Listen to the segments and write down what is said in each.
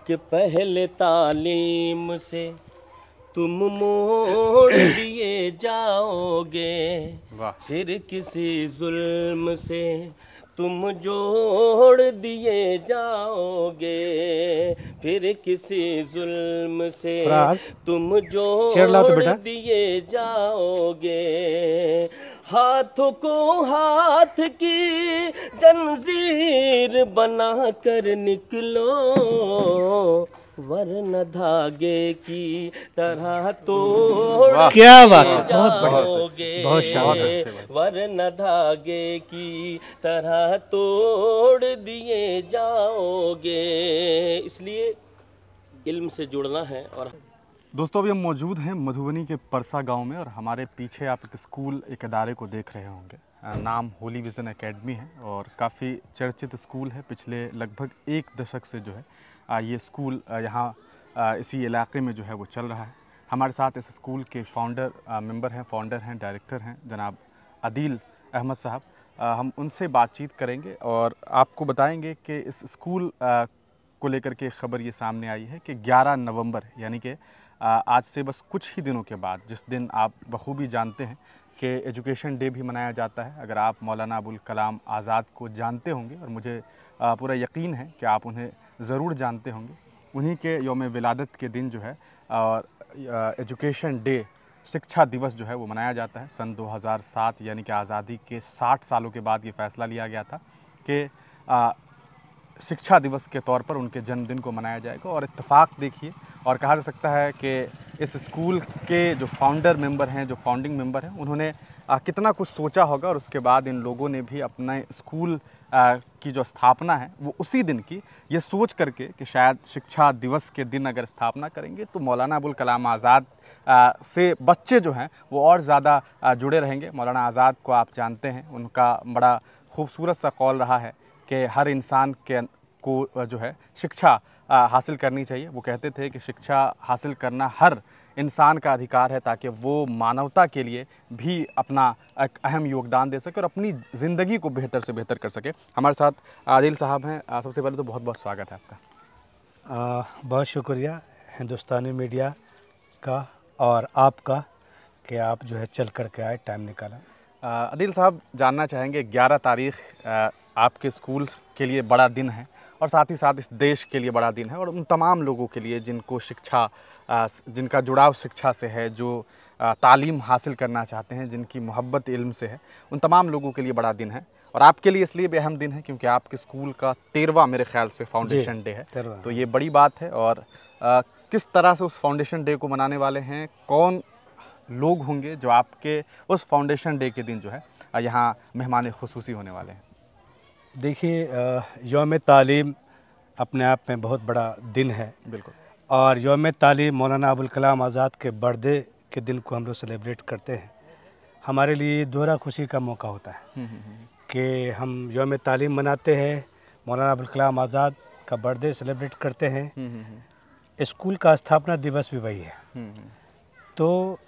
कि पहले तालीम से तुम मोड़ दिए जाओगे, फिर किसी जुल्म से तुम जोड़ दिए जाओगे, फिर किसी जुल्म से तुम जोड़ दिए जाओगे। हाथों को हाथ की जंजीर बना कर निकलो, वरना धागे की तरह तोड़ क्या बात है, बहुत शानदार, वरना धागे की तरह तोड़ दिए जाओगे। इसलिए इल्म से जुड़ना है। और दोस्तों अभी हम मौजूद हैं मधुबनी के परसा गांव में और हमारे पीछे आप एक स्कूल, एक अदारे को देख रहे होंगे। नाम होली विज़न एकेडमी है और काफ़ी चर्चित स्कूल है। पिछले लगभग 1 दशक से जो है ये स्कूल यहाँ इसी इलाके में जो है वो चल रहा है। हमारे साथ इस स्कूल के फाउंडर हैं, डायरेक्टर हैं जनाब अदील अहमद साहब। हम उनसे बातचीत करेंगे और आपको बताएंगे कि इस स्कूल को लेकर के ख़बर ये सामने आई है कि 11 नवंबर यानी कि आज से बस कुछ ही दिनों के बाद, जिस दिन आप बखूबी जानते हैं कि एजुकेशन डे भी मनाया जाता है। अगर आप मौलाना अबुल कलाम आज़ाद को जानते होंगे, और मुझे पूरा यकीन है कि आप उन्हें ज़रूर जानते होंगे, उन्हीं के यौम विलादत के दिन जो है और एजुकेशन डे, शिक्षा दिवस जो है वो मनाया जाता है। सन 2007 यानी कि आज़ादी के 60 सालों के बाद ये फ़ैसला लिया गया था कि शिक्षा दिवस के तौर पर उनके जन्मदिन को मनाया जाएगा। और इत्तेफाक देखिए, और कहा जा सकता है कि इस स्कूल के जो फाउंडर मेंबर हैं, जो फाउंडिंग मेंबर हैं, उन्होंने कितना कुछ सोचा होगा और उसके बाद इन लोगों ने भी अपने स्कूल की जो स्थापना है वो उसी दिन की, ये सोच करके कि शायद शिक्षा दिवस के दिन अगर स्थापना करेंगे तो मौलाना अबुल कलाम आज़ाद से बच्चे जो हैं वो और ज़्यादा जुड़े रहेंगे। मौलाना आज़ाद को आप जानते हैं, उनका बड़ा खूबसूरत सा कौल रहा है कि हर इंसान को जो है शिक्षा हासिल करनी चाहिए। वो कहते थे कि शिक्षा हासिल करना हर इंसान का अधिकार है ताकि वो मानवता के लिए भी अपना एक अहम योगदान दे सके और अपनी ज़िंदगी को बेहतर से बेहतर कर सके। हमारे साथ आदिल साहब हैं। सबसे पहले तो बहुत बहुत स्वागत है आपका। बहुत शुक्रिया हिंदुस्तानी मीडिया का और आपका कि आप जो है चल कर के आए, टाइम निकाला। आदिल साहब, जानना चाहेंगे 11 तारीख आपके स्कूल के लिए बड़ा दिन है और साथ ही साथ इस देश के लिए बड़ा दिन है और उन तमाम लोगों के लिए जिनको शिक्षा, जिनका जुड़ाव शिक्षा से है, जो तालीम हासिल करना चाहते हैं, जिनकी मोहब्बत इल्म से है, उन तमाम लोगों के लिए बड़ा दिन है। और आपके लिए इसलिए भी अहम दिन है क्योंकि आपके स्कूल का 13वां मेरे ख्याल से फाउंडेशन डे है, तो ये बड़ी बात है। और किस तरह से उस फाउंडेशन डे को मनाने वाले हैं, कौन लोग होंगे जो आपके उस फाउंडेशन डे के दिन जो है यहाँ मेहमान खुसूसी होने वाले हैं? देखिए, यौम तालीम अपने आप में बहुत बड़ा दिन है। बिल्कुल। और यौम तालीम मौलाना अबुल कलाम आज़ाद के बर्थडे के दिन को हम लोग सेलिब्रेट करते हैं। हमारे लिए दोहरा खुशी का मौका होता है कि हम यौम तालीम मनाते हैं, मौलाना अबुल कलाम आज़ाद का बर्थडे सेलिब्रेट करते हैं। स्कूल का स्थापना दिवस भी वही है। तो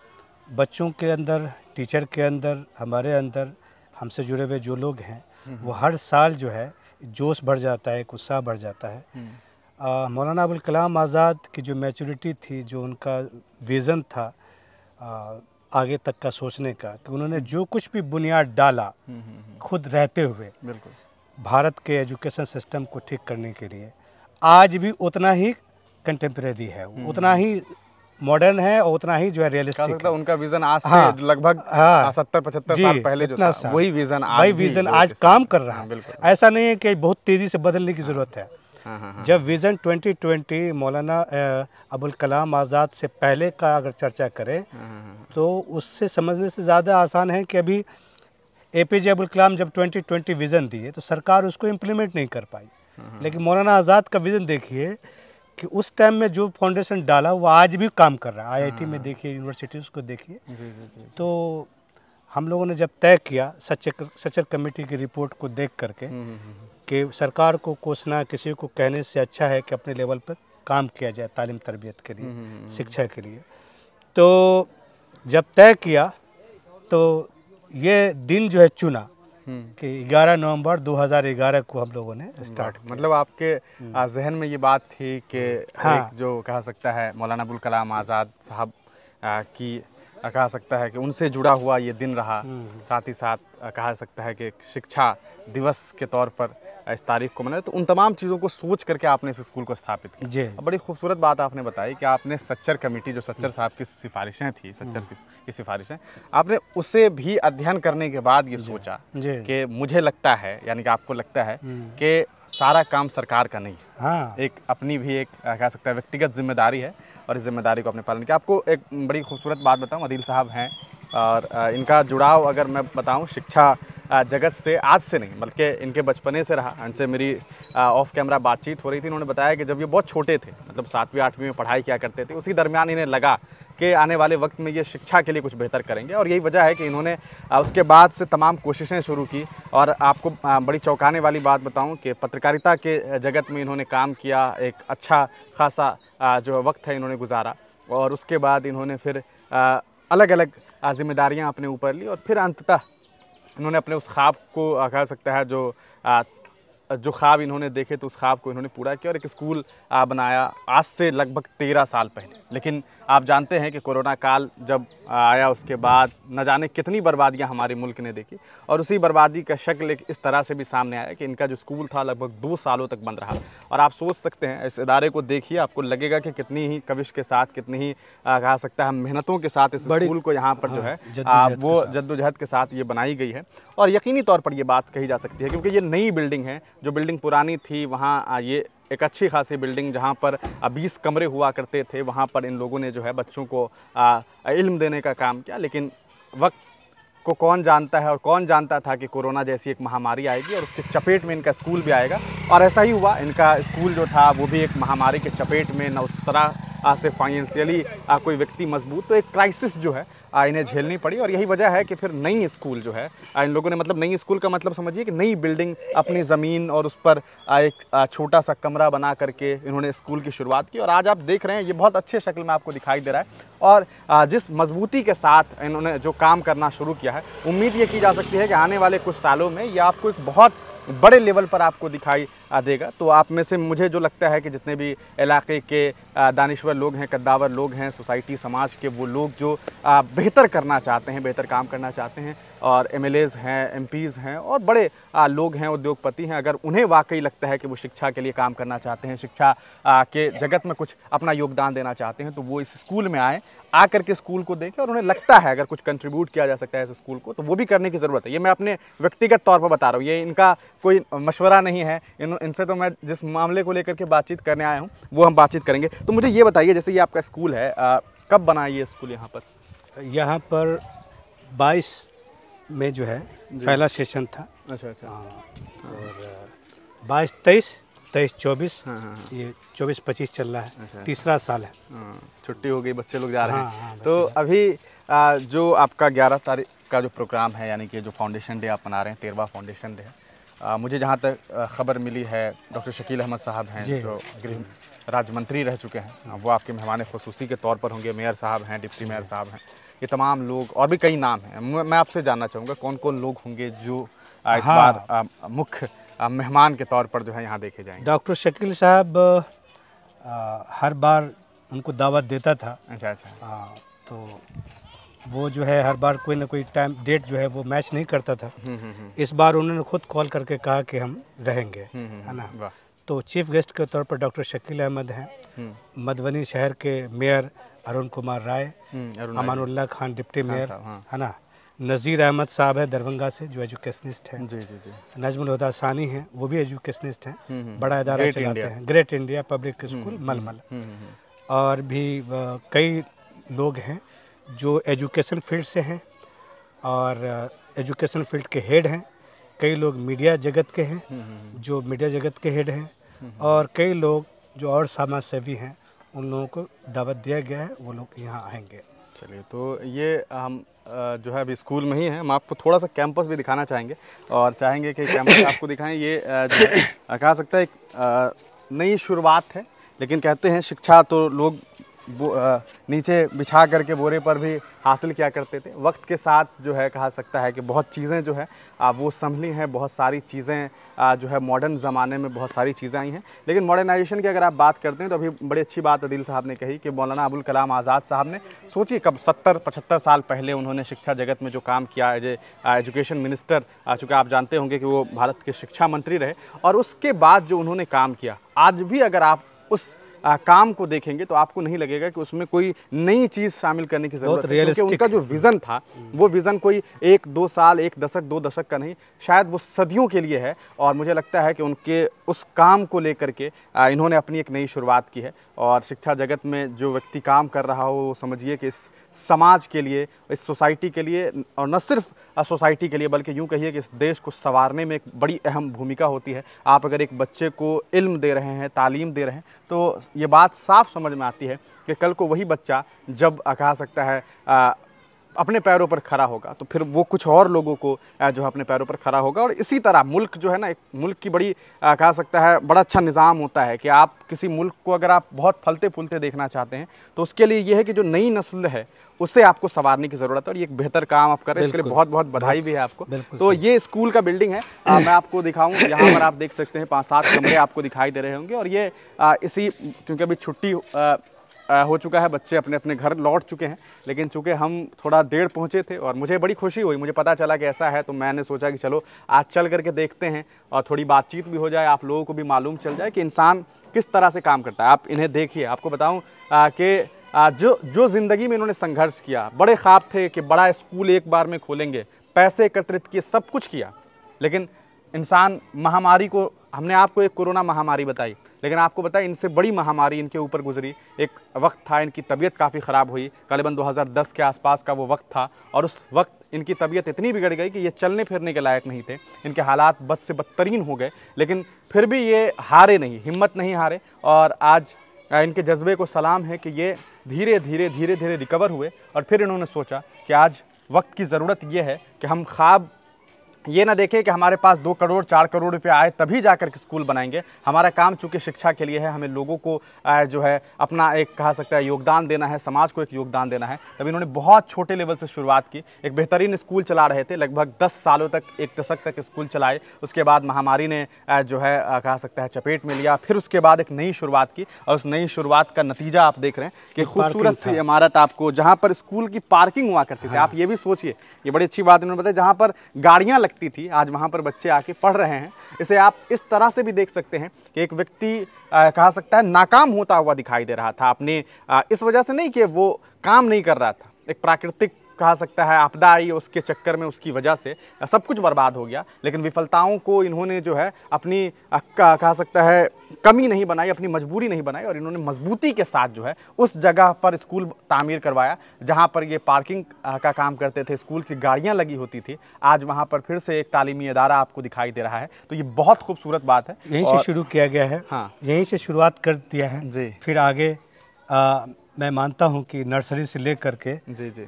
बच्चों के अंदर, टीचर के अंदर, हमारे अंदर, हमसे जुड़े हुए जो लोग हैं वो हर साल जो है जोश बढ़ जाता है, उत्साह बढ़ जाता है। मौलाना अबुल कलाम आज़ाद की जो मैच्योरिटी थी, जो उनका विज़न था आगे तक का सोचने का, कि उन्होंने जो कुछ भी बुनियाद डाला खुद रहते हुए भारत के एजुकेशन सिस्टम को ठीक करने के लिए, आज भी उतना ही कंटेम्प्रेरी है, उतना ही मॉडर्न है और उतना ही जो है रियलिस्टिक है। उनका विजन आज से लगभग 70-75 साल पहले जो था, वही विजन आज काम कर रहा है। ऐसा नहीं है कि बहुत तेजी से बदलने की जरूरत है। जब विजन 2020 मौलाना अबुल कलाम आज़ाद से पहले का अगर चर्चा करें तो उससे समझने से ज़्यादा आसान है कि अभी APJ अबुल कलाम जब 2020 विज़न दिए तो सरकार उसको इम्प्लीमेंट नहीं कर पाई, लेकिन मौलाना आज़ाद का विज़न देखिए कि उस टाइम में जो फाउंडेशन डाला वो आज भी काम कर रहा है। IIT में देखिए, यूनिवर्सिटीज़ को देखिए। तो हम लोगों ने जब तय किया सचर कमेटी की रिपोर्ट को देख करके कि सरकार को कोसना किसी को कहने से अच्छा है कि अपने लेवल पर काम किया जाए तालीम तरबियत के लिए, शिक्षा के लिए। तो जब तय किया तो ये दिन जो है चुना कि 11 नवंबर 2011 को हम लोगों ने स्टार्ट किया। मतलब आपके जहन में ये बात थी कि एक जो कहा सकता है मौलाना अबुल कलाम आज़ाद साहब की कहा सकता है कि उनसे जुड़ा हुआ ये दिन रहा, साथ ही साथ कहा सकता है कि शिक्षा दिवस के तौर पर इस तारीख को मनाया, तो उन तमाम चीज़ों को सोच करके आपने इस स्कूल को स्थापित किया। जी। बड़ी खूबसूरत बात आपने बताई कि आपने सच्चर कमेटी, जो सच्चर साहब की सिफारिशें थी, सच्चर की सिफारिशें, आपने उसे भी अध्ययन करने के बाद ये सोचा कि मुझे लगता है, यानी कि आपको लगता है कि सारा काम सरकार का नहीं है, हाँ, एक अपनी भी एक कह सकता है व्यक्तिगत जिम्मेदारी है, और इस जिम्मेदारी को अपने पालन किया। आपको एक बड़ी खूबसूरत बात बताऊं, अदील साहब हैं और इनका जुड़ाव अगर मैं बताऊं शिक्षा जगत से आज से नहीं बल्कि इनके बचपने से रहा। इनसे मेरी ऑफ कैमरा बातचीत हो रही थी, उन्होंने बताया कि जब ये बहुत छोटे थे, मतलब 7वीं 8वीं में पढ़ाई किया करते थे, उसी दरमियान इन्हें लगा कि आने वाले वक्त में ये शिक्षा के लिए कुछ बेहतर करेंगे, और यही वजह है कि इन्होंने उसके बाद से तमाम कोशिशें शुरू की। और आपको बड़ी चौंकाने वाली बात बताऊं कि पत्रकारिता के जगत में इन्होंने काम किया, एक अच्छा खासा जो वक्त है इन्होंने गुजारा, और उसके बाद इन्होंने फिर अलग अलग जिम्मेदारियां अपने ऊपर ली, और फिर अंततः इन्होंने अपने उस ख्वाब को कह सकता है जो ख्वाब इन्होंने देखे, तो उस ख्वाब को इन्होंने पूरा किया और एक स्कूल बनाया आज से लगभग 13 साल पहले। लेकिन आप जानते हैं कि कोरोना काल जब आया, उसके बाद न जाने कितनी बर्बादियां हमारे मुल्क ने देखी, और उसी बर्बादी का शक्ल इस तरह से भी सामने आया कि इनका जो स्कूल था लगभग 2 सालों तक बंद रहा। और आप सोच सकते हैं, इस इदारे को देखिए, आपको लगेगा कि कितनी ही कविश के साथ, कितनी ही कहा सकता है मेहनतों के साथ इस स्कूल को यहाँ पर जो है वो जद्दोजहद के साथ ये बनाई गई है। और यकीनी तौर पर ये बात कही जा सकती है, क्योंकि ये नई बिल्डिंग है। जो बिल्डिंग पुरानी थी वहाँ ये एक अच्छी खासी बिल्डिंग, जहाँ पर 20 कमरे हुआ करते थे, वहाँ पर इन लोगों ने जो है बच्चों को इल्म देने का काम किया। लेकिन वक्त को कौन जानता है, और कौन जानता था कि कोरोना जैसी एक महामारी आएगी और उसके चपेट में इनका स्कूल भी आएगा। और ऐसा ही हुआ, इनका स्कूल जो था वो भी एक महामारी के चपेट में, न उस तरह से फाइनेंशियली कोई व्यक्ति मजबूत, तो एक क्राइसिस जो है इन्हें झेलनी पड़ी। और यही वजह है कि फिर नई स्कूल जो है इन लोगों ने, मतलब नई स्कूल का मतलब समझिए कि नई बिल्डिंग, अपनी ज़मीन और उस पर एक छोटा सा कमरा बना करके इन्होंने स्कूल की शुरुआत की। और आज आप देख रहे हैं ये बहुत अच्छे शक्ल में आपको दिखाई दे रहा है, और जिस मजबूती के साथ इन्होंने जो काम करना शुरू किया है, उम्मीद ये की जा सकती है कि आने वाले कुछ सालों में ये आपको एक बहुत बड़े लेवल पर आपको दिखाई देगा। तो आप में से मुझे जो लगता है कि जितने भी इलाके के दानिश्वर लोग हैं, कद्दावर लोग हैं, सोसाइटी समाज के वो लोग जो बेहतर करना चाहते हैं, बेहतर काम करना चाहते हैं, और MLAs हैं, MPs हैं, और बड़े लोग हैं, उद्योगपति हैं, अगर उन्हें वाकई लगता है कि वो शिक्षा के लिए काम करना चाहते हैं, शिक्षा के जगत में कुछ अपना योगदान देना चाहते हैं, तो वो इस स्कूल में आएँ, आकर के स्कूल को देखें, और उन्हें लगता है अगर कुछ कंट्रीब्यूट किया जा सकता है इस स्कूल को, तो वो भी करने की ज़रूरत है। ये मैं अपने व्यक्तिगत तौर पर बता रहा हूँ, ये इनका कोई मशवरा नहीं है, इनसे तो मैं जिस मामले को लेकर के बातचीत करने आया हूँ वो हम बातचीत करेंगे। तो मुझे ये बताइए, जैसे ये आपका स्कूल है, कब बना ये स्कूल यहाँ पर? यहाँ पर 22 में जो है पहला सेशन था। अच्छा अच्छा। और 22, 23, 24, ये 24-25 चल रहा है। अच्छा। तीसरा साल है। छुट्टी हो गई, बच्चे लोग जा रहे हैं। तो अभी जो आपका 11 तारीख का जो प्रोग्राम है, यानी कि जो फाउंडेशन डे आप मना रहे हैं, 13वां फाउंडेशन डे है, मुझे जहाँ तक खबर मिली है, डॉक्टर शकील अहमद साहब हैं जो गृह राज्य मंत्री रह चुके हैं, वो आपके मेहमान खुसूसी के तौर पर होंगे। मेयर साहब हैं, डिप्टी मेयर साहब हैं, ये तमाम लोग, और भी कई नाम हैं। मैं आपसे जानना चाहूँगा कौन कौन लोग होंगे जो इस बार मुख्य मेहमान के तौर पर जो है यहाँ देखे जाएंगे? डॉक्टर शकील साहब हर बार उनको दावत देता था। अच्छा अच्छा। तो वो जो है हर बार कोई ना कोई टाइम डेट जो है वो मैच नहीं करता था। इस बार उन्होंने खुद कॉल करके कहा कि हम रहेंगे, है ना। तो चीफ गेस्ट के तौर पर डॉक्टर शकील अहमद हैं, मधुबनी शहर के mayor Arun Kumar Rai, Amanullah Khan deputy mayor, है ना, नज़ीर अहमद साहब है दरभंगा से जो एजुकेशनिस्ट हैं, जी जी जी, नजमुल हुदा सानी हैं, वो भी एजुकेशनिस्ट हैं, बड़ा इदारा चलाते हैं, ग्रेट इंडिया पब्लिक स्कूल मलमल। और भी कई लोग हैं जो एजुकेशन फील्ड से हैं और एजुकेशन फील्ड के हेड हैं। कई लोग मीडिया जगत के हैं जो मीडिया जगत के हेड हैं, और कई लोग जो और समाज सेवी हैं, उन लोगों को दावत दिया गया है, वो लोग यहाँ आएंगे। चलिए, तो ये हम जो है अभी स्कूल में ही हैं, हम आपको थोड़ा सा कैंपस भी दिखाना चाहेंगे, और चाहेंगे कि कैंपस आपको दिखाएं। ये जो कहा सकता है एक नई शुरुआत है, लेकिन कहते हैं शिक्षा तो लोग नीचे बिछा करके बोरे पर भी हासिल किया करते थे। वक्त के साथ जो है कहा सकता है कि बहुत चीज़ें जो है वो संभली हैं, बहुत सारी चीज़ें जो है मॉडर्न ज़माने में बहुत सारी चीज़ें आई हैं। लेकिन मॉडर्नाइजेशन की अगर आप बात करते हैं तो अभी बड़ी अच्छी बात अदील साहब ने कही कि मौलाना अबुल कलाम आज़ाद साहब ने सोचिए कब 70-75 साल पहले उन्होंने शिक्षा जगत में जो काम किया, एज एजुकेशन मिनिस्टर, चूँकि आप जानते होंगे कि वो भारत के शिक्षा मंत्री रहे, और उसके बाद जो उन्होंने काम किया, आज भी अगर आप उस काम को देखेंगे तो आपको नहीं लगेगा कि उसमें कोई नई चीज़ शामिल करने की ज़रूरत है, क्योंकि उनका जो विज़न था वो विज़न कोई 1-2 साल, 1 दशक, 2 दशक का नहीं, शायद वो सदियों के लिए है। और मुझे लगता है कि उनके उस काम को लेकर के इन्होंने अपनी एक नई शुरुआत की है। और शिक्षा जगत में जो व्यक्ति काम कर रहा हो, वो समझिए कि इस समाज के लिए, इस सोसाइटी के लिए, और न सिर्फ सोसाइटी के लिए बल्कि यूँ कहिए कि इस देश को संवारने में एक बड़ी अहम भूमिका होती है। आप अगर एक बच्चे को इल्म दे रहे हैं, तालीम दे रहे हैं, तो ये बात साफ समझ में आती है कि कल को वही बच्चा जब कहा सकता है अपने पैरों पर खड़ा होगा तो फिर वो कुछ और लोगों को जो है अपने पैरों पर खड़ा होगा। और इसी तरह मुल्क जो है ना, एक मुल्क की बड़ी कहा सकता है बड़ा अच्छा निज़ाम होता है कि आप किसी मुल्क को अगर आप बहुत फलते फूलते देखना चाहते हैं तो उसके लिए ये है कि जो नई नस्ल है उससे आपको संवारने की ज़रूरत है, और ये एक बेहतर काम आप कर रहे हैं, इसके लिए बहुत बहुत बधाई भी है आपको। तो ये स्कूल का बिल्डिंग है, मैं आपको दिखाऊं, यहाँ पर आप देख सकते हैं 5-7 कमरे आपको दिखाई दे रहे होंगे। और ये इसी, क्योंकि अभी छुट्टी हो चुका है, बच्चे अपने अपने घर लौट चुके हैं, लेकिन चूँकि हम थोड़ा देर पहुँचे थे और मुझे बड़ी खुशी हुई, मुझे पता चला कि ऐसा है, तो मैंने सोचा कि चलो आज चल करके देखते हैं और थोड़ी बातचीत भी हो जाए, आप लोगों को भी मालूम चल जाए कि इंसान किस तरह से काम करता है। आप इन्हें देखिए, आपको बताऊँ कि जो ज़िंदगी में इन्होंने संघर्ष किया, बड़े ख्वाब थे कि बड़ा स्कूल एक बार में खोलेंगे, पैसे एकत्रित किए, सब कुछ किया, लेकिन इंसान महामारी को, हमने आपको एक कोरोना महामारी बताई, लेकिन आपको बताया इनसे बड़ी महामारी इनके ऊपर गुजरी। एक वक्त था इनकी तबीयत काफ़ी ख़राब हुई, करीबन 2010 के आसपास का वो वक्त था, और उस वक्त इनकी तबीयत इतनी बिगड़ गई कि ये चलने फिरने के लायक नहीं थे, इनके हालात बद से बदतरीन हो गए, लेकिन फिर भी ये हारे नहीं, हिम्मत नहीं हारे। और आज इनके जज्बे को सलाम है कि ये धीरे धीरे रिकवर हुए, और फिर इन्होंने सोचा कि आज वक्त की ज़रूरत ये है कि हम ख्वाब ये ना देखें कि हमारे पास 2 करोड़ 4 करोड़ रुपए आए तभी जाकर के स्कूल बनाएंगे। हमारा काम चूँकि शिक्षा के लिए है, हमें लोगों को जो है अपना एक कहा सकता है योगदान देना है, समाज को एक योगदान देना है। तब इन्होंने बहुत छोटे लेवल से शुरुआत की, एक बेहतरीन स्कूल चला रहे थे, लगभग 10 सालों तक, 1 दशक तक स्कूल चलाए। उसके बाद महामारी ने जो है कहा सकता है चपेट में लिया, फिर उसके बाद एक नई शुरुआत की, और उस नई शुरुआत का नतीजा आप देख रहे हैं कि खूबसूरत सी इमारत आपको, जहाँ पर स्कूल की पार्किंग हुआ करती थी। आप ये भी सोचिए, ये बड़ी अच्छी बात इन्होंने बताई, जहाँ पर गाड़ियाँ थी, आज वहां पर बच्चे आके पढ़ रहे हैं। इसे आप इस तरह से भी देख सकते हैं कि एक व्यक्ति कहा सकता है नाकाम होता हुआ दिखाई दे रहा था अपने इस वजह से नहीं कि वो काम नहीं कर रहा था, एक प्राकृतिक कहा सकता है आपदा आई, उसके चक्कर में उसकी वजह से सब कुछ बर्बाद हो गया, लेकिन विफलताओं को इन्होंने जो है अपनी कहा सकता है कमी नहीं बनाई, अपनी मजबूरी नहीं बनाई, और इन्होंने मजबूती के साथ जो है उस जगह पर स्कूल तामीर करवाया जहां पर ये पार्किंग का काम करते थे, स्कूल की गाड़ियां लगी होती थी। आज वहां पर फिर से एक तालीमी अदारा आपको दिखाई दे रहा है, तो ये बहुत खूबसूरत बात है। यहीं से शुरू किया गया है, हाँ, यहीं से शुरुआत कर दिया है जी। फिर आगे मैं मानता हूं कि नर्सरी से लेकर के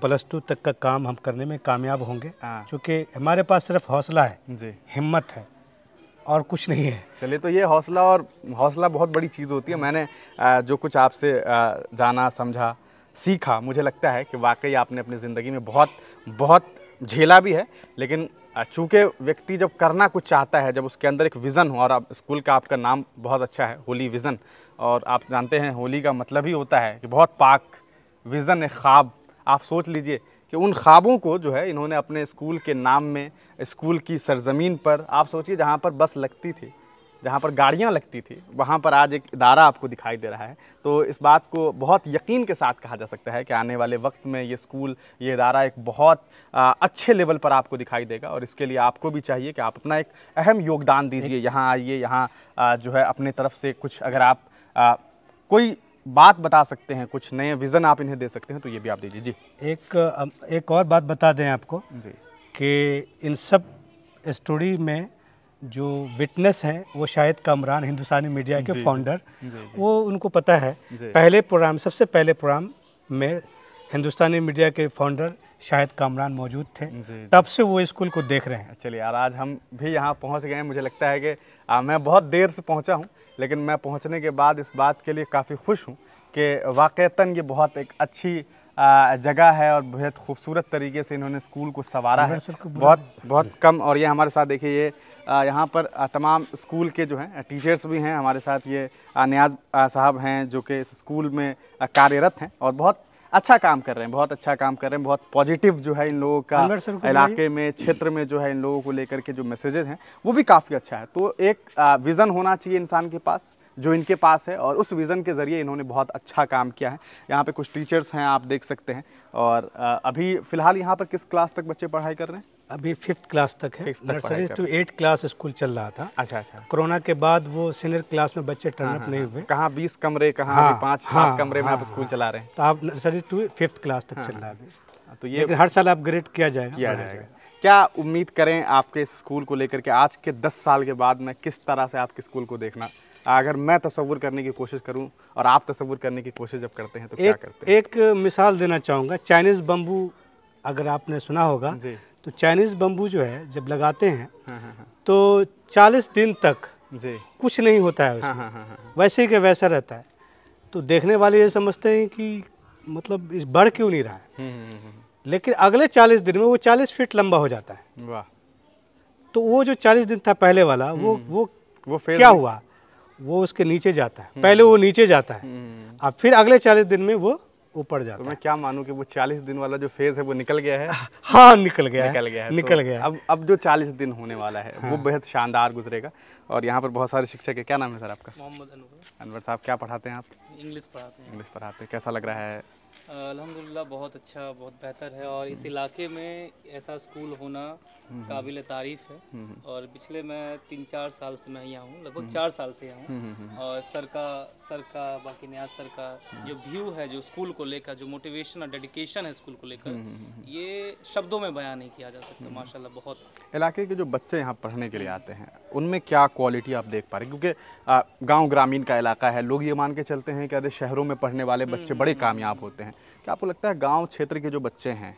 +2 तक का काम हम करने में कामयाब होंगे, क्योंकि हमारे पास सिर्फ हौसला है जी, हिम्मत है, और कुछ नहीं है। चलिए, तो ये हौसला बहुत बड़ी चीज़ होती है। मैंने जो कुछ आपसे जाना, समझा, सीखा, मुझे लगता है कि वाकई आपने अपनी ज़िंदगी में बहुत झेला भी है, लेकिन चूँकि व्यक्ति जब करना कुछ चाहता है, जब उसके अंदर एक विज़न हो, और अब स्कूल का आपका नाम बहुत अच्छा है, होली विज़न, और आप जानते हैं होली का मतलब ही होता है कि बहुत पाक विज़न है, ख्वाब। आप सोच लीजिए कि उन ख्वाबों को जो है इन्होंने अपने स्कूल के नाम में, स्कूल की सरजमीन पर, आप सोचिए जहाँ पर बस लगती थी, जहाँ पर गाड़ियाँ लगती थी, वहाँ पर आज एक इदारा आपको दिखाई दे रहा है। तो इस बात को बहुत यकीन के साथ कहा जा सकता है कि आने वाले वक्त में ये स्कूल, ये इदारा एक बहुत अच्छे लेवल पर आपको दिखाई देगा, और इसके लिए आपको भी चाहिए कि आप अपना एक अहम योगदान दीजिए। यहाँ आइए, यहाँ जो है अपने तरफ से कुछ अगर आप कोई बात बता सकते हैं, कुछ नए विज़न आप इन्हें दे सकते हैं, तो ये भी आप दीजिए जी। एक और बात बता दें आपको जी, कि इन सब स्टोरी में जो विटनेस हैं वो शाहिद कामरान, हिंदुस्तानी मीडिया के फाउंडर, वो उनको पता है। पहले प्रोग्राम, सबसे पहले प्रोग्राम में हिंदुस्तानी मीडिया के फाउंडर शाहिद कामरान मौजूद थे, तब से वो स्कूल को देख रहे हैं। चलिए यार, आज हम भी यहाँ पहुँच गए हैं। मुझे लगता है कि मैं बहुत देर से पहुँचा हूँ, लेकिन मैं पहुँचने के बाद इस बात के लिए काफ़ी खुश हूँ कि वाक़तन ये बहुत एक अच्छी जगह है और बहुत खूबसूरत तरीके से इन्होंने स्कूल को संवारा है, बहुत कम। और ये हमारे साथ देखिए, ये यहाँ पर तमाम स्कूल के जो हैं टीचर्स भी हैं हमारे साथ। ये नियाज़ साहब हैं जो कि स्कूल में कार्यरत हैं और बहुत अच्छा काम कर रहे हैं, बहुत अच्छा काम कर रहे हैं। बहुत पॉजिटिव जो है इन लोगों का इलाके में, क्षेत्र में जो है इन लोगों को लेकर के जो मैसेजेस हैं वो भी काफ़ी अच्छा है। तो एक विज़न होना चाहिए इंसान के पास, जो इनके पास है, और उस विज़न के ज़रिए इन्होंने बहुत अच्छा काम किया है। यहाँ पे कुछ टीचर्स हैं, आप देख सकते हैं। और अभी फ़िलहाल यहाँ पर किस क्लास तक बच्चे पढ़ाई कर रहे हैं? अभी 5th क्लास तक है। Nursery to 8th class school चल रहा था। अच्छा अच्छा। कोरोना के बाद वो सीनियर क्लास में बच्चे टर्नअप नहीं हुए। कहाँ 20 कमरे, कहाँ 5-7 कमरे में आप स्कूल चला रहे हैं। तो आप नर्सरी टू 5th क्लास तक चल रहा है। तो ये हर साल अपग्रेड किया जाएगा। क्या उम्मीद करें आपके इस स्कूल को लेकर के आज के 10 साल के बाद में किस तरह से आपके स्कूल को देखना? अगर मैं तसव्वुर करने की कोशिश करूं और आप तसव्वुर करने की कोशिश जब करते हैं तो क्या करते हैं? एक मिसाल देना चाहूँगा। चाइनीज़ बम्बू अगर आपने सुना होगा जी, तो चाइनीज़ बम्बू जो है जब लगाते हैं तो 40 दिन तक जी कुछ नहीं होता है उसमें, वैसे ही के वैसा रहता है। तो देखने वाले ये समझते हैं कि मतलब इस बढ़ क्यों नहीं रहा है, लेकिन अगले 40 दिन में वो 40 फीट लंबा हो जाता है। वाह। तो वो जो 40 दिन था पहले वाला, वो क्या हुआ, वो उसके नीचे जाता है। पहले वो नीचे जाता है, अब फिर अगले 40 दिन में वो ऊपर जाता है। तो मैं क्या मानूं कि वो 40 दिन वाला जो फेज है वो निकल गया है? हाँ, निकल गया है। अब जो 40 दिन होने वाला है वो बेहद शानदार गुजरेगा। और यहाँ पर बहुत सारे शिक्षक है। क्या नाम है सर आपका? मोहम्मद अनवर साहब। क्या पढ़ाते हैं आप? इंग्लिश पढ़ाते हैं। इंग्लिश पढ़ाते हैं। कैसा लग रहा है? अल्हम्दुलिल्लाह बहुत अच्छा, बहुत बेहतर है। और इस इलाके में ऐसा स्कूल होना काबिल तारीफ़ है। और पिछले मैं 3-4 साल से मैं यहाँ हूँ, लगभग 4 साल से यहाँ हूँ। और सर का बाकी नियाज़ सर का जो व्यू है, जो स्कूल को लेकर, जो मोटिवेशन और डेडिकेशन है स्कूल को लेकर, ये शब्दों में बयान नहीं किया जा सकता। माशाल्लाह बहुत। इलाके के जो बच्चे यहाँ पढ़ने के लिए आते हैं उनमें क्या क्वालिटी आप देख पा रहे हैं? क्योंकि गाँव ग्रामीण का इलाका है, लोग ये मान के चलते हैं कि अरे शहरों में पढ़ने वाले बच्चे बड़े कामयाब होते हैं। क्या आपको लगता है गांव क्षेत्र के जो बच्चे हैं,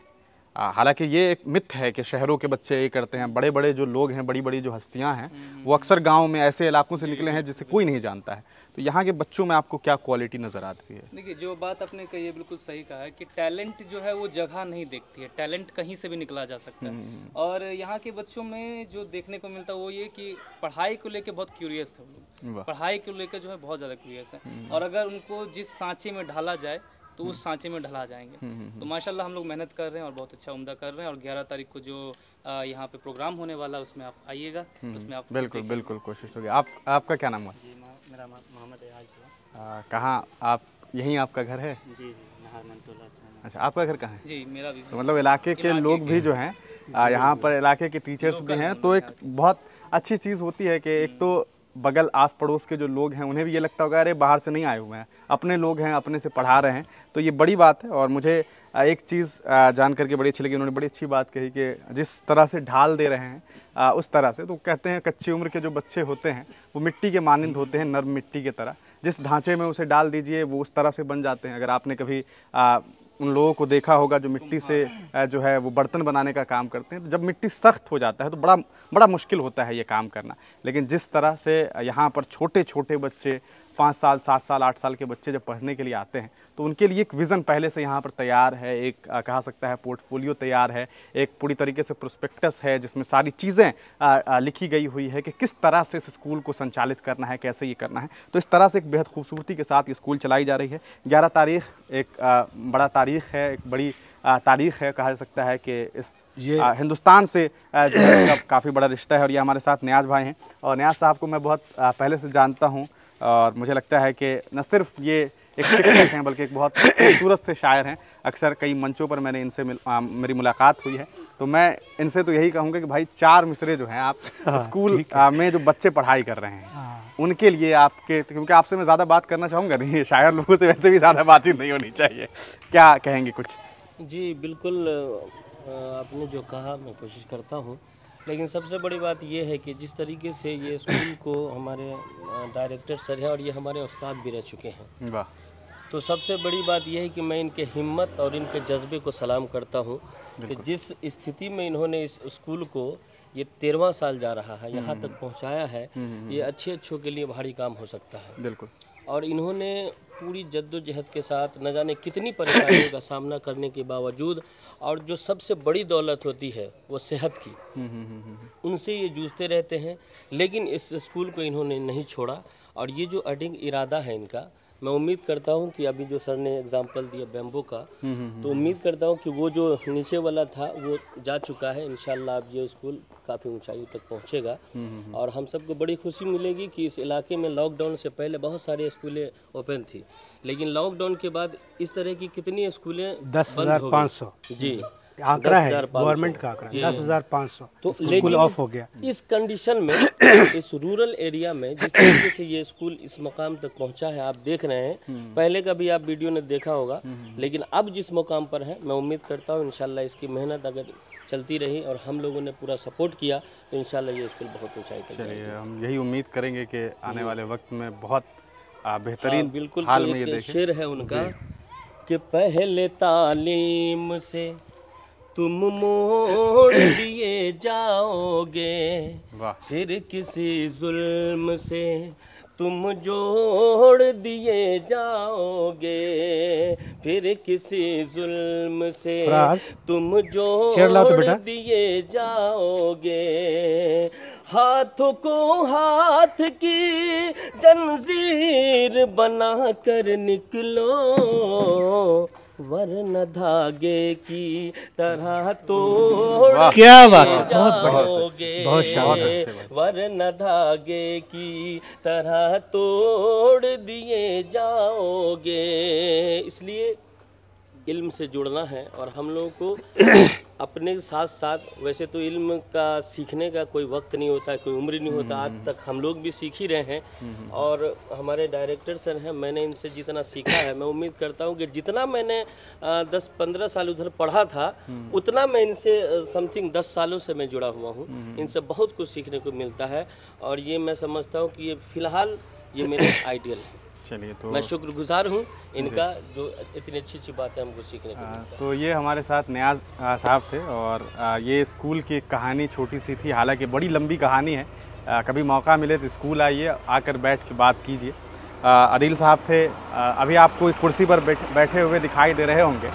हालांकि ये एक मिथ है कि शहरों के बच्चे ये करते हैं, बड़े बड़े जो लोग हैं, बड़ी बड़ी जो हस्तियां हैं वो अक्सर गांव में ऐसे इलाकों से निकले हैं जिसे कोई नहीं जानता है। तो यहाँ के बच्चों में आपको क्या क्वालिटी नज़र आती है? देखिए, जो बात आपने कही है बिल्कुल सही कहा है कि टैलेंट जो है वो जगह नहीं देखती है, टैलेंट कहीं से भी निकला जा सकता है। और यहाँ के बच्चों में जो देखने को मिलता है वो ये कि पढ़ाई को लेकर बहुत क्यूरियस है वो लोग, पढ़ाई को लेकर जो है बहुत ज़्यादा क्यूरियस है। और अगर उनको जिस सांचे में ढाला जाए तो उस सांचे में ढला जाएंगे। तो माशाल्लाह हम लोग मेहनत कर रहे हैं और बहुत अच्छा उम्दा कर रहे हैं। और 11 तारीख को जो यहाँ पे प्रोग्राम होने वाला है उसमें आप आइएगा, उसमें आप बिल्कुल कोशिश होगी। आपका क्या नाम है? जी, मेरा मोहम्मद एजाज। कहाँ आप, यहीं आपका घर है? जी, नहर मंटोला से। अच्छा, आपका घर कहाँ है? जी, मेरा भी। तो मतलब इलाके के लोग भी जो हैं यहाँ पर, इलाके के टीचर्स भी हैं, तो एक बहुत अच्छी चीज़ होती है कि एक तो बगल आस पड़ोस के जो लोग हैं उन्हें भी ये लगता होगा अरे बाहर से नहीं आए हुए हैं, अपने लोग हैं, अपने से पढ़ा रहे हैं। तो ये बड़ी बात है। और मुझे एक चीज़ जान करके बड़ी अच्छी लगी, उन्होंने बड़ी अच्छी बात कही कि जिस तरह से ढाल दे रहे हैं उस तरह से, तो कहते हैं कच्ची उम्र के जो बच्चे होते हैं वो मिट्टी के मानिंद होते हैं, नर्म मिट्टी की तरह। जिस ढांचे में उसे डाल दीजिए वो उस तरह से बन जाते हैं। अगर आपने कभी उन लोगों को देखा होगा जो मिट्टी से जो है वो बर्तन बनाने का काम करते हैं, तो जब मिट्टी सख्त हो जाता है तो बड़ा मुश्किल होता है ये काम करना। लेकिन जिस तरह से यहाँ पर छोटे छोटे बच्चे 5 साल, 7 साल, 8 साल के बच्चे जब पढ़ने के लिए आते हैं तो उनके लिए एक विज़न पहले से यहाँ पर तैयार है, एक कहा सकता है पोर्टफोलियो तैयार है, एक पूरी तरीके से प्रोस्पेक्टस है जिसमें सारी चीज़ें लिखी गई हुई है कि किस तरह से इस स्कूल को संचालित करना है, कैसे ये करना है। तो इस तरह से एक बेहद खूबसूरती के साथ ये स्कूल चलाई जा रही है। 11 तारीख एक बड़ा तारीख़ है, एक बड़ी तारीख़ है, कहा जा सकता है कि इस हिंदुस्तान से काफ़ी बड़ा रिश्ता है। और ये हमारे साथ नियाज़ भाई हैं, और नियाज़ साहब को मैं बहुत पहले से जानता हूँ और मुझे लगता है कि न सिर्फ ये एक शिक्षक हैं बल्कि एक बहुत खूबसूरत से शायर हैं। अक्सर कई मंचों पर मैंने इनसे मेरी मुलाकात हुई है। तो मैं इनसे तो यही कहूँगा कि भाई 4 मिसरे जो हैं आप स्कूल में जो बच्चे पढ़ाई कर रहे हैं उनके लिए आपके, क्योंकि आपसे मैं ज़्यादा बात करना चाहूँगा नहीं, शायर लोगों से वैसे भी ज़्यादा बातचीत नहीं होनी चाहिए, क्या कहेंगे कुछ? जी बिल्कुल, आपने जो कहा मैं कोशिश करता हूँ। लेकिन सबसे बड़ी बात यह है कि जिस तरीके से ये स्कूल को हमारे डायरेक्टर सर हैं और ये हमारे उस्ताद भी रह चुके हैं, वाह, तो सबसे बड़ी बात यह है कि मैं इनके हिम्मत और इनके जज्बे को सलाम करता हूँ कि जिस स्थिति में इन्होंने इस स्कूल को, ये 13वां साल जा रहा है, यहाँ तक पहुँचाया है। ये अच्छे अच्छों के लिए भारी काम हो सकता है। बिल्कुल। और इन्होंने पूरी जद्दोजहद के साथ न जाने कितनी परेशानियों का सामना करने के बावजूद, और जो सबसे बड़ी दौलत होती है वो सेहत की, उनसे ये जूझते रहते हैं। लेकिन इस स्कूल को इन्होंने नहीं छोड़ा, और ये जो अडिग इरादा है इनका, मैं उम्मीद करता हूँ कि अभी जो सर ने एग्जांपल दिया बैम्बू का, तो उम्मीद करता हूँ कि वो जो नीचे वाला था वो जा चुका है। इंशाल्लाह अब ये स्कूल काफ़ी ऊंचाई तक पहुँचेगा, और हम सबको बड़ी खुशी मिलेगी कि इस इलाके में लॉकडाउन से पहले बहुत सारे स्कूलें ओपन थी, लेकिन लॉकडाउन के बाद इस तरह की कितनी स्कूलें 10,500 जी आंकड़ा है, 10,500 गवर्नमेंट का आंकड़ा 10,500 तो स्कूल ऑफ हो गया। इस कंडीशन में इस रूरल एरिया में जिस तरीके से ये स्कूल इस मकाम तक पहुंचा है, आप देख रहे हैं, पहले का भी आप वीडियो ने देखा होगा, लेकिन अब जिस मुकाम पर है, मैं उम्मीद करता हूं इंशाल्लाह इसकी मेहनत अगर चलती रही और हम लोगों ने पूरा सपोर्ट किया तो इंशाल्लाह ये स्कूल बहुत ऊंचाई तक चलिए, हम यही उम्मीद करेंगे कि आने वाले वक्त में बहुत बेहतरीन बिल्कुल। हाल तो में ये एक देखें। शेर है उनका कि पहले तालीम से तुम मोड़ दिए जाओगे, वाह, फिर किसी जुल्म से तुम जोड़ दिए जाओगे, फिर किसी जुल्म से फराज, तुम चेयर लाओ तो जोड़ बेटा। दिए जाओगे, हाथों को हाथ की जंजीर बना कर निकलो, वरना धागे की तरह तोड़ क्या बात है, दिए बहुत बढ़िया, जाओगे, बहुत शानदार। वरना धागे की तरह तोड़ दिए जाओगे। इसलिए इल्म से जुड़ना है, और हम लोगों को अपने साथ साथ, वैसे तो इल्म का सीखने का कोई वक्त नहीं होता, कोई उम्र नहीं होता, आज तक हम लोग भी सीख ही रहे हैं, और हमारे डायरेक्टर सर हैं, मैंने इनसे जितना सीखा है, मैं उम्मीद करता हूँ कि जितना मैंने 10-15 साल उधर पढ़ा था, उतना मैं इनसे समथिंग 10 सालों से मैं जुड़ा हुआ हूँ। इनसे बहुत कुछ सीखने को मिलता है, और ये मैं समझता हूँ कि ये फ़िलहाल ये मेरे आइडियल है। चलिए, तो मैं शुक्रगुजार हूँ इनका, जो इतनी अच्छी अच्छी बातें हमको सीखने को मिलता है। तो ये हमारे साथ नियाज साहब थे, और ये स्कूल की कहानी छोटी सी थी, हालांकि बड़ी लंबी कहानी है। कभी मौका मिले तो स्कूल आइए, आकर बैठ के बात कीजिए। आदिल साहब थे, अभी आपको एक कुर्सी पर बैठे हुए दिखाई दे रहे होंगे।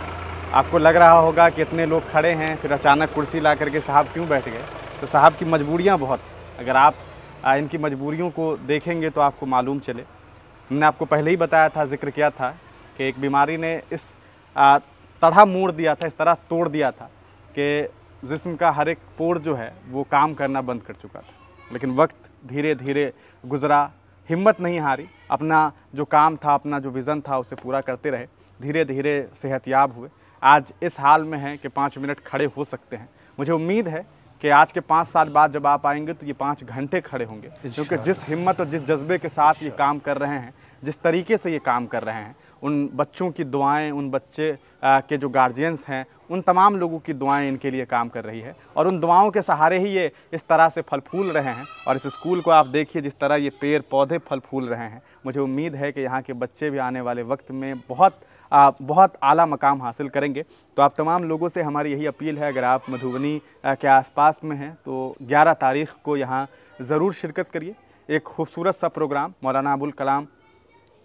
आपको लग रहा होगा कि इतने लोग खड़े हैं, फिर अचानक कुर्सी ला करके साहब क्यों बैठ गए। तो साहब की मजबूरियाँ बहुत, अगर आप इनकी मजबूरियों को देखेंगे तो आपको मालूम चले। मैंने आपको पहले ही बताया था, जिक्र किया था कि एक बीमारी ने इस तरह मोड़ दिया था, इस तरह तोड़ दिया था कि जिस्म का हर एक पोर जो है वो काम करना बंद कर चुका था। लेकिन वक्त धीरे धीरे गुजरा, हिम्मत नहीं हारी, अपना जो काम था, अपना जो विज़न था उसे पूरा करते रहे, धीरे धीरे सेहतयाब हुए। आज इस हाल में हैं कि 5 मिनट खड़े हो सकते हैं। मुझे उम्मीद है कि आज के 5 साल बाद जब आप आएंगे तो ये 5 घंटे खड़े होंगे, क्योंकि जिस हिम्मत और जिस जज्बे के साथ ये काम कर रहे हैं, जिस तरीके से ये काम कर रहे हैं, उन बच्चों की दुआएं, उन बच्चे के जो गार्जियंस हैं, उन तमाम लोगों की दुआएं इनके लिए काम कर रही है, और उन दुआओं के सहारे ही ये इस तरह से फल फूल रहे हैं। और इस स्कूल को आप देखिए, जिस तरह ये पेड़ पौधे फल फूल रहे हैं, मुझे उम्मीद है कि यहाँ के बच्चे भी आने वाले वक्त में बहुत आला मकाम हासिल करेंगे। तो आप तमाम लोगों से हमारी यही अपील है, अगर आप मधुबनी के आसपास में हैं तो 11 तारीख़ को यहाँ ज़रूर शिरकत करिए। एक खूबसूरत सा प्रोग्राम, मौलाना अबुल कलाम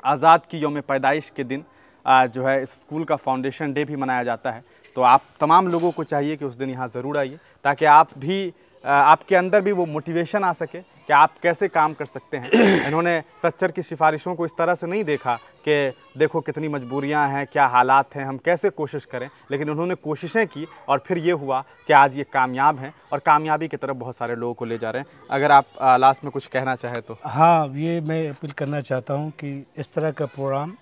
आज़ाद की यौम पैदाइश के दिन जो है इस स्कूल का फाउंडेशन डे भी मनाया जाता है। तो आप तमाम लोगों को चाहिए कि उस दिन यहाँ ज़रूर आइए, ताकि आप भी आपके अंदर भी वो मोटिवेशन आ सके कि आप कैसे काम कर सकते हैं। इन्होंने सच्चर की सिफारिशों को इस तरह से नहीं देखा कि देखो कितनी मजबूरियां हैं, क्या हालात हैं, हम कैसे कोशिश करें, लेकिन उन्होंने कोशिशें की और फिर ये हुआ कि आज ये कामयाब हैं और कामयाबी की तरफ बहुत सारे लोगों को ले जा रहे हैं। अगर आप लास्ट में कुछ कहना चाहें तो। हाँ, ये मैं अपील करना चाहता हूँ कि इस तरह का प्रोग्राम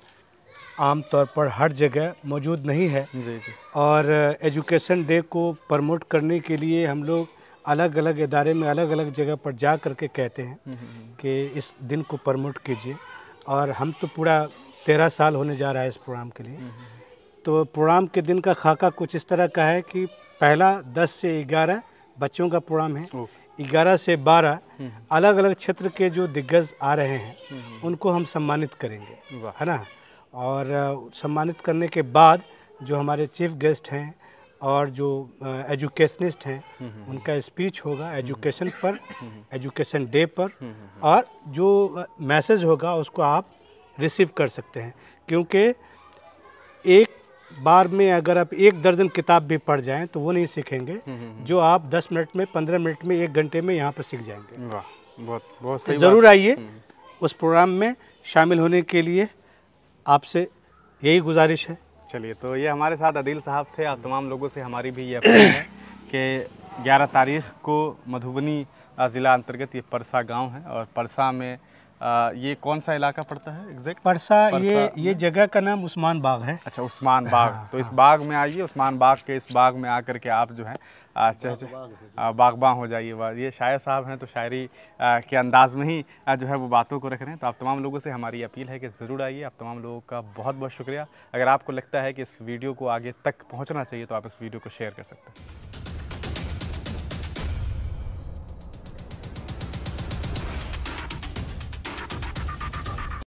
आम तौर पर हर जगह मौजूद नहीं है। जी जी। और एजुकेशन डे को प्रमोट करने के लिए हम लोग अलग अलग इदारे में अलग अलग जगह पर जा कर के कहते हैं कि इस दिन को प्रमोट कीजिए। और हम तो पूरा 13 साल होने जा रहा है इस प्रोग्राम के लिए। तो प्रोग्राम के दिन का खाका कुछ इस तरह का है कि पहला 10 से 11 बच्चों का प्रोग्राम है, 11 से 12 अलग अलग क्षेत्र के जो दिग्गज आ रहे हैं उनको हम सम्मानित करेंगे, है ना। और सम्मानित करने के बाद जो हमारे चीफ गेस्ट हैं और जो एजुकेशनिस्ट हैं उनका स्पीच होगा एजुकेशन पर, एजुकेशन डे पर, और जो मैसेज होगा उसको आप रिसीव कर सकते हैं। क्योंकि एक बार में अगर आप 1 दर्जन किताब भी पढ़ जाएं तो वो नहीं सीखेंगे जो आप 10 मिनट में, 15 मिनट में, 1 घंटे में यहाँ पर सीख जाएंगे। वाह, बहुत बहुत सही ज़रूर आइए, उस प्रोग्राम में शामिल होने के लिए आपसे यही गुजारिश है। चलिए, तो ये हमारे साथ आदिल साहब थे। आप तमाम लोगों से हमारी भी ये अपील है कि 11 तारीख को मधुबनी ज़िला अंतर्गत ये परसा गांव है, और परसा में ये कौन सा इलाका पड़ता है एग्जैक्ट? परसा ये जगह का नाम उस्मान बाग है। अच्छा, उस्मान बाग। तो इस बाग में आइए, उस्मान बाग के इस बाग में आकर के आप जो है बागबां हो जाइए। ये शायर साहब हैं, तो शायरी के अंदाज में ही जो है वो बातों को रख रहे हैं। तो आप तमाम लोगों से हमारी अपील है कि ज़रूर आइए। आप तमाम लोगों का बहुत बहुत शुक्रिया। अगर आपको लगता है कि इस वीडियो को आगे तक पहुंचना चाहिए तो आप इस वीडियो को शेयर कर सकते हैं।